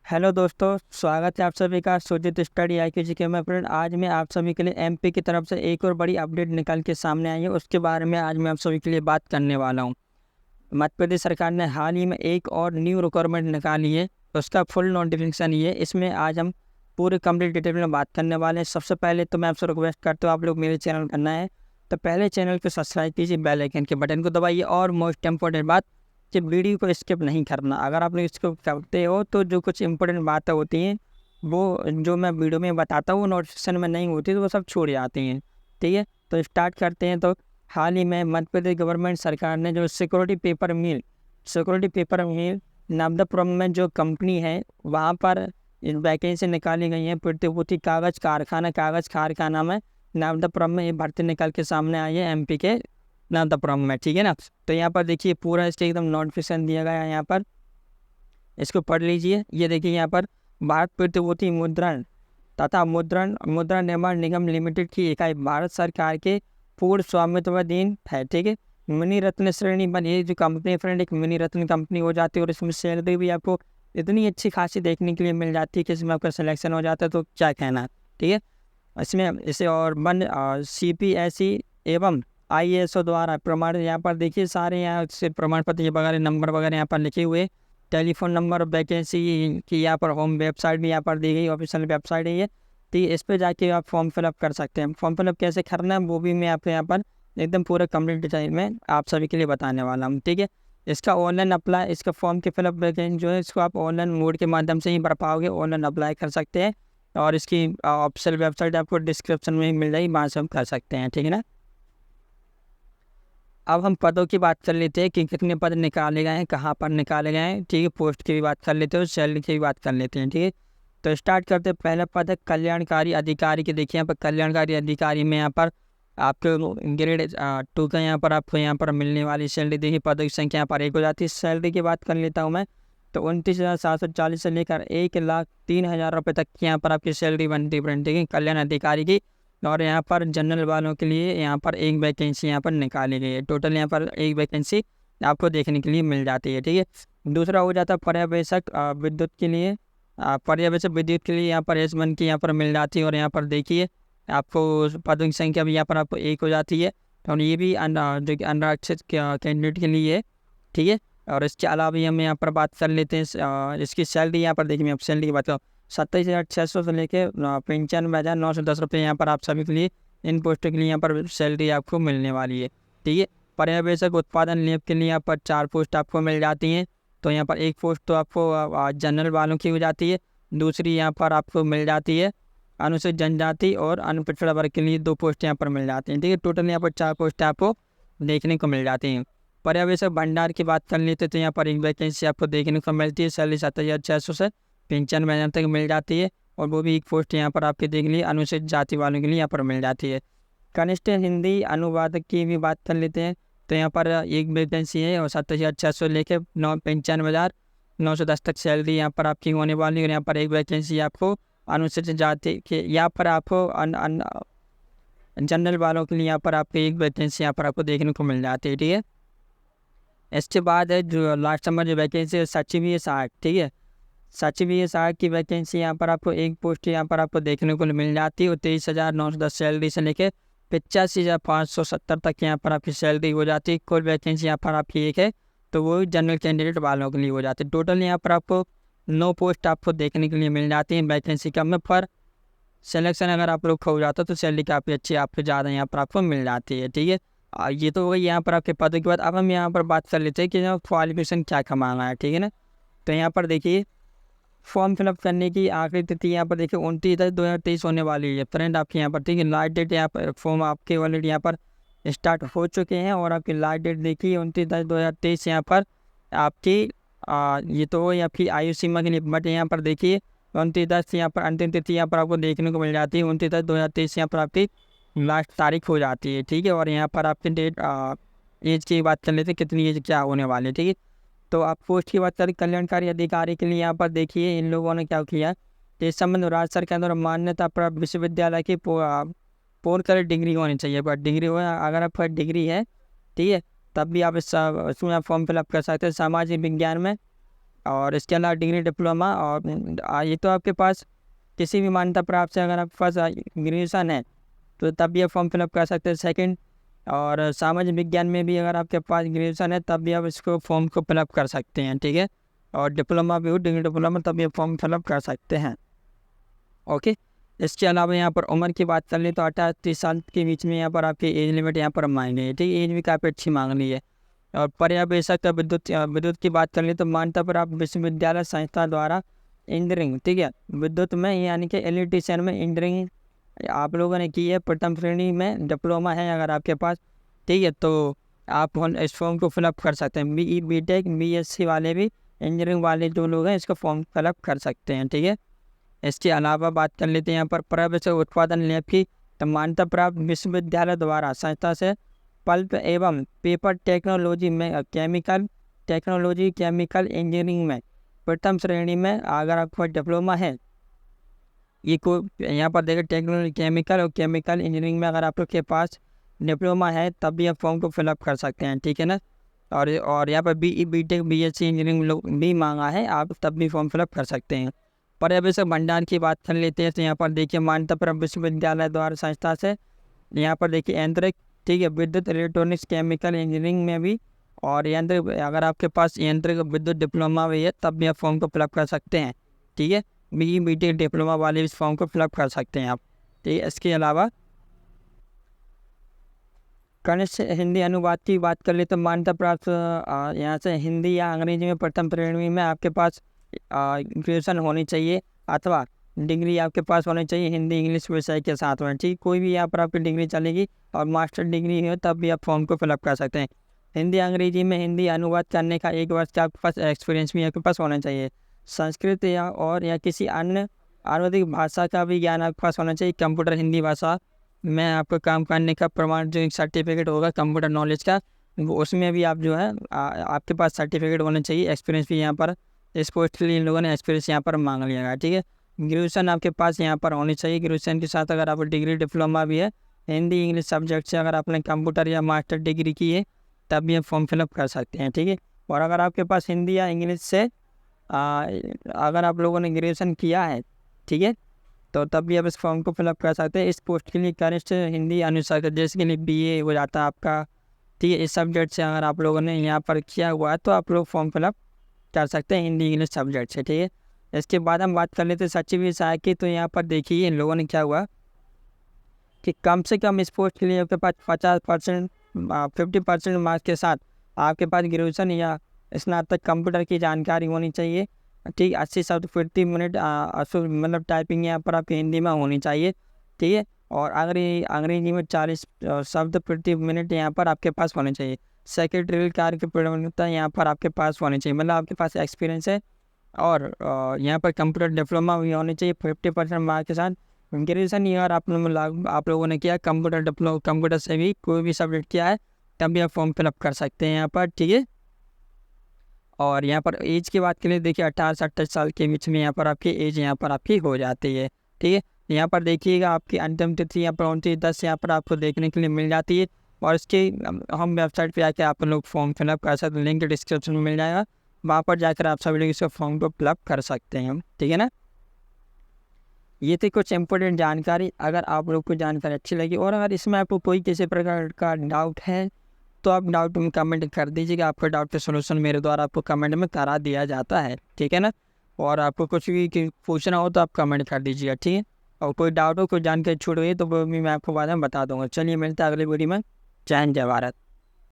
Hello दोस्तों, स्वागत है आप सभी का सुजित स्टडी IQ के में फ्रेंड। आज मैं आप सभी के लिए MP की तरफ से एक और बड़ी अपडेट निकल के सामने आई है। उसके बारे में आज मैं आप सभी के लिए बात करने वाला हूं। मध्य प्रदेश सरकार ने हाल ही में एक और न्यू रिक्वायरमेंट निकाली है। उसका फुल नोटिफिकेशन ये है। इसमें आज हम पूरे कंप्लीट डिटेल में बात करने वाले हैं। सबसे पहले तो मैं आपसे रिक्वेस्ट करता हूँ, आप लोग मेरे चैनल करना है तो पहले चैनल को सब्सक्राइब कीजिए, बेल आइकन के बटन को दबाइए और मोस्ट इंपॉर्टेंट बात कि वीडियो को स्किप नहीं करना। अगर आप लोग इसको करते हो तो जो कुछ इंपॉर्टेंट बातें होती हैं वो जो मैं वीडियो में बताता हूँ नोटिफिकेशन में नहीं होती, तो वो सब छूट जाती हैं। ठीक है, तो स्टार्ट करते हैं। तो हाल ही में मध्य प्रदेश गवर्नमेंट सरकार ने जो सिक्योरिटी पेपर मिल नवदापुरम में जो कंपनी है वहाँ पर वैकेंसी निकाली गई है। प्रतिभूति कागज़ कारखाना में नवदापुरम में ये भर्ती निकल के सामने आई है MP के नवदापुरम में। ठीक है ना, तो यहाँ पर देखिए पूरा इसके एकदम नोटिफिकेशन दिया गया है। यहाँ पर इसको पढ़ लीजिए। ये देखिए यहाँ पर भारत प्रतिभूति मुद्रण तथा मुद्रा निर्माण निगम लिमिटेड की इकाई भारत सरकार के पूर्ण स्वामित्वाधीन है। ठीक है, मिनी रत्न श्रेणी बन ये जो कंपनी फ्रेंड एक मिनी रत्न कंपनी हो जाती है और इसमें सैलरी भी आपको इतनी अच्छी खासी देखने के लिए मिल जाती है कि इसमें आपका सिलेक्शन हो जाता है तो क्या कहना है। ठीक है, इसमें इसे और CPSE एवं IASO द्वारा प्रमाणित। यहाँ पर देखिए सारे यहाँ से प्रमाण पत्र वगैरह नंबर वगैरह यहाँ पर लिखे हुए, टेलीफोन नंबर, वैकेंसी की यहाँ पर होम वेबसाइट भी यहाँ पर दी गई, ऑफिशियल वेबसाइट है ये। तो इस पर जाके आप फॉर्म फिलअप कर सकते हैं। फॉर्म फिलअप कैसे करना है वो भी मैं आपको यहाँ पर एकदम पूरे कंप्लीट डिटेल में आप सभी के लिए बताने वाला हूँ। ठीक है, इसका ऑनलाइन अप्लाई, इसका फॉर्म के फिलअप जो है इसको आप ऑनलाइन मोड के माध्यम से ही भर पाओगे, ऑनलाइन अप्लाई कर सकते हैं। और इसकी ऑफिशियल वेबसाइट आपको डिस्क्रिप्शन में ही मिल जाएगी, वहाँ से हम कर सकते हैं। ठीक है ना, अब हम पदों की बात कर लेते हैं कि कितने पद निकाले गए हैं, कहाँ पर निकाले गए हैं। ठीक है, पोस्ट की भी बात कर लेते हैं और सैलरी की भी बात कर लेते हैं। ठीक है, तो स्टार्ट करते हैं। पहला पद है कल्याणकारी अधिकारी के। देखिए यहाँ पर कल्याणकारी अधिकारी में यहाँ पर आपको ग्रेड 2 का यहाँ पर आपको यहाँ पर मिलने वाली सैलरी देखिए, पदों की संख्या यहाँ पर 1 हो जाती है। सैलरी की बात कर लेता हूँ मैं, तो 29,740 से लेकर 1,03,000 रुपये तक की यहाँ पर आपकी सैलरी बनती है। ठीक है, कल्याण अधिकारी की। और यहाँ पर जनरल वालों के लिए यहाँ पर एक वैकेंसी यहाँ पर निकाली गई है। टोटल यहाँ पर एक वैकेंसी आपको देखने के लिए मिल जाती है। ठीक है, दूसरा हो जाता है पर्यवेक्षक विद्युत के लिए। पर्यवेक्षक विद्युत के लिए यहाँ पर S1 की यहाँ पर मिल जाती है। और यहाँ पर देखिए आपको पदों की संख्या भी यहाँ पर आपको 1 हो जाती है। और ये भी जो कि अनारक्षित कैंडिडेट के लिए है। ठीक है, और इसके अलावा भी हम यहाँ पर बात कर लेते हैं इसकी सैलरी। यहाँ पर देखिए मैं सैलरी की बात करूँ, 27,600 से लेकर 95,910 रुपये यहाँ पर आप सभी के लिए इन पोस्टों के लिए यहाँ पर सैलरी आपको मिलने वाली है। ठीक है, पर्यवेक्षक उत्पादन लैब के लिए यहाँ पर 4 पोस्ट आपको मिल जाती हैं। तो यहाँ पर एक पोस्ट तो आपको जनरल वालों की हो जाती है, दूसरी यहाँ पर आपको मिल जाती है अनुसूचित जनजाति और अनपिछड़ा वर्ग के लिए 2 पोस्ट यहाँ पर मिल जाती हैं। ठीक है, टोटल यहाँ पर 4 पोस्ट आपको देखने को मिल जाती हैं। पर्यवेक्षक भंडार की बात कर लेते तो यहाँ पर एक वैकेंसी आपको देखने को मिलती है। सैलरी 7,600 से 95,000 तक मिल जाती है। और वो भी एक पोस्ट यहाँ पर आपके देख लिए अनुसूचित जाति वालों के लिए यहाँ पर मिल जाती है। कनिष्ठ हिंदी अनुवादक की भी बात कर लेते हैं, तो यहाँ पर एक वैकेंसी है और 7,600 लेके 95,910 तक सैलरी यहाँ पर आपकी होने वाली है। और यहाँ पर एक वैकेंसी आपको अनुसूचित जाति के यहाँ पर आपको जनरल वालों के लिए यहाँ पर आपको एक वैकेंसी यहाँ पर आपको देखने को मिल जाती है। ठीक है, इसके बाद है जो लास्ट नंबर जो वैकेंसी है सचिवीय सहायक। ठीक है, सचिवीय सहायक की वैकेंसी यहाँ पर आपको एक पोस्ट यहाँ पर आपको देखने को मिल जाती है। और 23,910 सैलरी से लेकर 85,570 तक यहाँ पर आपकी सैलरी हो जाती है। कुल वैकेंसी यहाँ पर आपकी एक है, तो वो जनरल कैंडिडेट वालों के लिए हो जाती है। टोटल यहाँ पर आपको 9 पोस्ट आपको देखने के लिए मिल जाती है। वैकेंसी कम है पर सिलेक्शन अगर आप लोग हो जाता है तो सैलरी काफ़ी अच्छी आपको ज़्यादा यहाँ पर आपको मिल जाती है। ठीक है, ये तो हो गई यहाँ पर आपके पदों की बात। अब हम यहाँ पर बात कर लेते हैं कि क्वालिफिकेशन क्या कमाना है। ठीक है ना, तो यहाँ पर देखिए फॉर्म फिलअप करने की आखिरी तिथि यहाँ पर देखिए 29/10/2023 होने वाली है फ्रेंड आपके यहाँ पर। ठीक है, लास्ट डेट यहाँ पर फॉर्म आपके ऑलरेडी यहाँ पर स्टार्ट हो चुके हैं। और आपकी लास्ट डेट देखिए 29/10/2023 यहाँ पर आपकी ये तो ये आपकी आयु सीमा के लिए। बट यहाँ पर देखिए 29/10 यहाँ पर अंतिम तिथि यहाँ पर आपको देखने को मिल जाती है। 29/10/2023 यहाँ पर आपकी लास्ट तारीख हो जाती है। ठीक है, और यहाँ पर आपकी डेट एज की बात कर लेते हैं, कितनी एज क्या होने वाली है। ठीक है, तो आप पोस्ट की बात करें कल्याणकारी अधिकारी के लिए यहाँ पर देखिए इन लोगों ने क्या किया कि इस संबंध में राज्य सरकार द्वारा मान्यता प्राप्त विश्वविद्यालय की पूर्ण कर डिग्री होनी चाहिए। पर डिग्री हो, अगर आपका डिग्री है ठीक है तब भी आप इसमें आप फॉर्म फिलअप कर सकते हैं। सामाजिक विज्ञान में और इसके अलावा डिग्री डिप्लोमा और ये तो आपके पास किसी भी मान्यता प्राप्त से अगर आपके पास ग्रेजुएशन है तो तब भी आप फॉर्म फिलअप कर सकते हैं। सेकंड, और सामाजिक विज्ञान में भी अगर आपके पास ग्रेजुएशन है तब भी आप इसको फॉर्म को फिलअप कर सकते हैं, ठीक है। और डिप्लोमा भी हो, डिग्री डिप्लोमा, तब भी आप फॉर्म फिलअप कर सकते हैं। ओके। इसके अलावा यहाँ पर उम्र की बात कर लें तो 18 से 30 साल के बीच में यहाँ पर आपकी एज लिमिट यहाँ पर मांग ली है, ठीक है। एज भी काफ़ी अच्छी मांग ली है। और पर्यवेक्षक विद्युत की बात कर लें तो मान्यता प्राप्त विश्वविद्यालय संस्था द्वारा इंजीनियरिंग, ठीक है, विद्युत में यानी कि इलेक्ट्रीशियन में इंजीनियरिंग आप लोगों ने की है, प्रथम श्रेणी में डिप्लोमा है अगर आपके पास, ठीक है, तो आप इस फॉर्म को फिलअप कर सकते हैं। BE BTech BSc वाले भी, इंजीनियरिंग वाले जो लोग हैं इसका फॉर्म फिलअप कर सकते हैं, ठीक है। इसके अलावा बात कर लेते हैं यहाँ पर पर्यवेक्षक उत्पादन लैब की, तो मान्यता प्राप्त विश्वविद्यालय द्वारा संस्था से पल्प एवं पेपर टेक्नोलॉजी में केमिकल इंजीनियरिंग में प्रथम श्रेणी में अगर आपको डिप्लोमा है, ये को यहाँ पर देखिए टेक्नोलॉजी केमिकल और केमिकल इंजीनियरिंग में अगर आपके पास डिप्लोमा है तब भी आप फॉर्म को फिलअप कर सकते हैं, ठीक है ना। और यहाँ पर BE BTech BSc इंजीनियरिंग भी मांगा है, आप तब भी फॉर्म फिलअप कर सकते हैं। पर्यवेक्षक भंडार की बात कर लेते हैं तो यहाँ पर देखिए मान्यता प्राप्त विश्वविद्यालय द्वारा संस्था से यहाँ पर देखिए यंत्रिक, ठीक है, विद्युत इलेक्ट्रॉनिक्स केमिकल इंजीनियरिंग में भी, और यंत्र अगर आपके पास यंत्रिक विद्युत डिप्लोमा भी है तब भी आप फॉर्म को फिलअप कर सकते हैं, ठीक है। BE BTech डिप्लोमा वाले इस फॉर्म को फिलअप कर सकते हैं आप, ठीक है। इसके अलावा कनिष्ठ हिंदी अनुवाद की बात कर ले तो मान्यता प्राप्त यहाँ से हिंदी या अंग्रेजी में प्रथम श्रेणी में आपके पास ग्रेजुएशन होनी चाहिए अथवा डिग्री आपके पास होनी चाहिए हिंदी इंग्लिश विषय के साथ में, ठीक। कोई भी यहाँ पर आपकी डिग्री चलेगी और मास्टर डिग्री है तब भी आप फॉर्म को फिलअप कर सकते हैं। हिंदी अंग्रेजी में हिंदी अनुवाद करने का 1 वर्ष का आपके पास एक्सपीरियंस भी आपके पास होना चाहिए। संस्कृत या किसी अन्य आयुर्वेदिक भाषा का भी ज्ञान आपके पास होना चाहिए। कंप्यूटर हिंदी भाषा में आपका काम करने का प्रमाण जो एक सर्टिफिकेट होगा कंप्यूटर नॉलेज का, वो उसमें भी आप जो है आपके पास सर्टिफिकेट होना चाहिए। एक्सपीरियंस भी यहाँ पर इस पोस्ट के लिए इन लोगों ने एक्सपीरियंस यहाँ पर मांग लिया है, ठीक है। ग्रेजुएशन आपके पास यहाँ पर होनी चाहिए। ग्रेजुएशन के साथ अगर आप डिग्री डिप्लोमा भी है हिंदी इंग्लिश सब्जेक्ट से, अगर आपने कंप्यूटर या मास्टर डिग्री की है तब भी आप फॉर्म फिलअप कर सकते हैं, ठीक है। और अगर आपके पास हिंदी या इंग्लिश से अगर आप लोगों ने ग्रेजुएशन किया है, ठीक है, तो तब भी आप इस फॉर्म को फिलअप कर सकते हैं। इस पोस्ट के लिए कनिष्ठ हिंदी अनुसार जैसे के लिए BA हो जाता है आपका, ठीक है। इस सब्जेक्ट से अगर आप लोगों ने यहाँ पर किया हुआ है तो आप लोग फॉर्म फिलअप कर सकते हैं हिंदी इंग्लिश सब्जेक्ट से, ठीक है। इसके बाद हम बात कर लेते हैं सचिव सहायक की, तो यहाँ पर देखिए इन लोगों ने क्या हुआ कि कम से कम इस पोस्ट के लिए आपके पास 50% 50% मार्क्स के साथ आपके पास ग्रेजुएशन या स्नातक कंप्यूटर की जानकारी होनी चाहिए, ठीक। 80 शब्द प्रति मिनट मतलब टाइपिंग यहाँ पर आपकी हिंदी में होनी चाहिए, ठीक है। और अंग्रेजी में 40 शब्द प्रति मिनट यहाँ पर आपके पास होने चाहिए। सेक्रेटरियल कार्य की प्रवणता यहाँ पर आपके पास होनी चाहिए, मतलब आपके पास एक्सपीरियंस है। और यहाँ पर कंप्यूटर डिप्लोमा भी होनी चाहिए 50% मार्क्स के साथ। ग्रेजुएशन ईयर आप लोगों ने किया कंप्यूटर से भी कोई भी सब्जेक्ट किया है तब भी आप फॉर्म फिलअप कर सकते हैं यहाँ पर, ठीक है। और यहाँ पर एज की बात के लिए देखिए 18 से 28 साल के बीच में यहाँ पर आपकी एज यहाँ पर आपकी हो जाती है, ठीक है। यहाँ पर देखिएगा आपकी अंतिम तिथि यहाँ पर 29/10 यहाँ पर आपको देखने के लिए मिल जाती है। और इसके हम वेबसाइट पे आके आप लोग फॉर्म फिलअप कर सकते हैं, लिंक डिस्क्रिप्शन में मिल जाएगा, वहाँ पर जाकर आप सभी लोग इसका फॉर्म को फिलअप कर सकते हैं, ठीक है ना। ये थी कुछ इंपॉर्टेंट जानकारी। अगर आप लोग को जानकारी अच्छी लगी और अगर इसमें आपको कोई किसी प्रकार का डाउट है तो आप डाउट में कमेंट कर दीजिएगा। आपका डाउट का सलूशन मेरे द्वारा आपको कमेंट में करा दिया जाता है, ठीक है ना। और आपको कुछ भी पूछना हो तो आप कमेंट कर दीजिएगा, ठीक है। और कोई डाउट हो कोई जानकारी छूट गई तो वो भी मैं आपको बाद में बता दूंगा। चलिए मिलते हैं अगली वीडियो में। जय हिंद जय भारत।